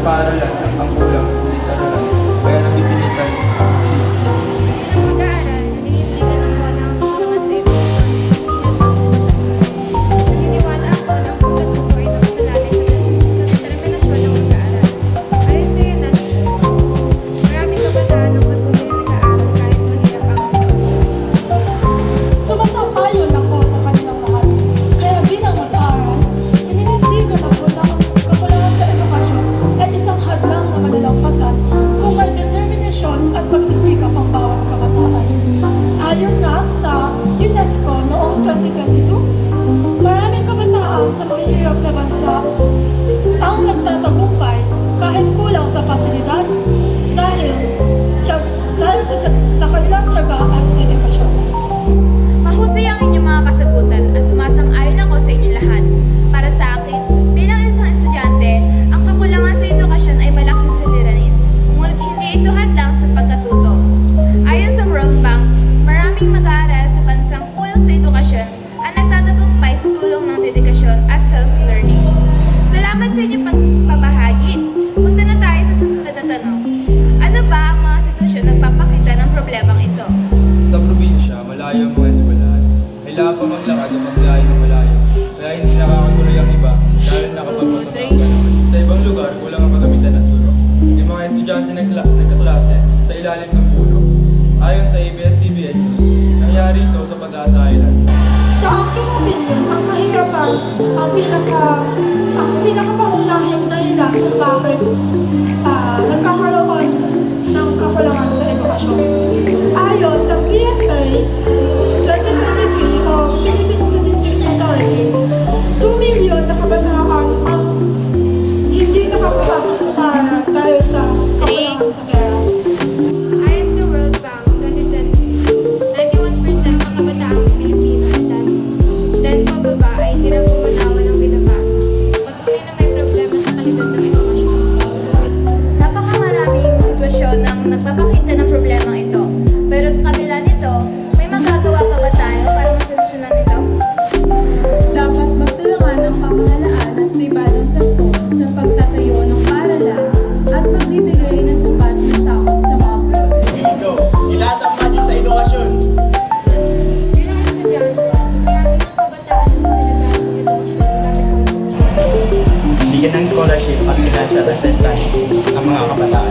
paaralan ang kulang sa silid-aralan, kaya napipilitan si Bilang mag-aaral, naninindigan ako na ang kakulangan sa edukasyon ay hindi nagpapagpapagod. Naniniwala ako na ang pagkatuto ay nakasalalay sa determinasyon ng mag-aaral. Ayon sa UNESCO, maraming kabataan ang patuloy na nag-aaral kahit mahirap ang sitwasyon. Sumasang-ayon ako sa kanilang lahat. Kaya bilang mag-aaral, ininindigan ako na ang kakulangan sa edukasyon ay isang hadlang na malalampasan kung may determinasyon at pagsisikap ang bawat kabataan. Ayon nga sa UNESCO noong 2022, maraming kabataan sa mahihirap na bansa ang nagtatagumpay kahit kulang sa pasilidad dahil sa kanilang tiyaga at dedikasyon. Mahusay ang inyong mga kasagutan at sumasang-ayon ako sa inyong lahat. Para sa akin, bilang isang estudyante, ang kakulangan sa edukasyon ay malaking suliranin, ngunit hindi ito hadlang sa pagkatuto. Ayon sa World Bank, maraming mag-aaral sa bansang kulang sa edukasyon ang nagtatagumpay sa tulong ng dedikasyon at self-learning. Salamat sa inyong pagpabahagi. Punta na tayo sa susunod na tanong. Ano ba ang mga sitwasyon na nagpapakita ng problemang ito? Sa probinsya, malayo ang mga eskwelahan. Kailangan pa maglakad o magbiyahe ng malayo, kaya hindi nakakatuloy ang iba dahil nakapagpasok ang panahon. Sa ibang lugar, kulang ang kagamitan ng guro. Yung mga estudyante nagkaklase sa ilalim ng puno. Ayon sa ABS-CBN News, nangyari ito sa Pag-asa Island. Sa aking opinion, ang kahirapan ang pinakapangunahing dahilan kung bakit nagkakaroon ng kakulangan sa edukasyon. Ayon sa PSA 2023 o Philippine Statistics Authority, 2 million na kabataan ang hindi nakapapasok sa paaralan dahil sa kakulangan sa pera. Ayon sa World Bank 2020, 91% ng kabataang Pilipino dahil pababa ay hirap gumalawan ng binabasa. Patuloy na may problema sa kalidad ng edukasyon. Napakamaraming sitwasyon ang nagpapakita ng problemang ito. Pero sa kabila nito, may magagawa pa ba tayo para masolusyonan ito? Dapat magtulungan ang pamahalaan at pribadong sektor sa pagtatayo ng paaralan at magbibigay ng sapat na sahod sa mga guro. Dito, itaas ang budget sa edukasyon. Bilang estudyante, kailangan ng kabataan ng pinagawang edukasyon gamit ang Bigyan ng scholarship at financial assistance ang mga kabataan.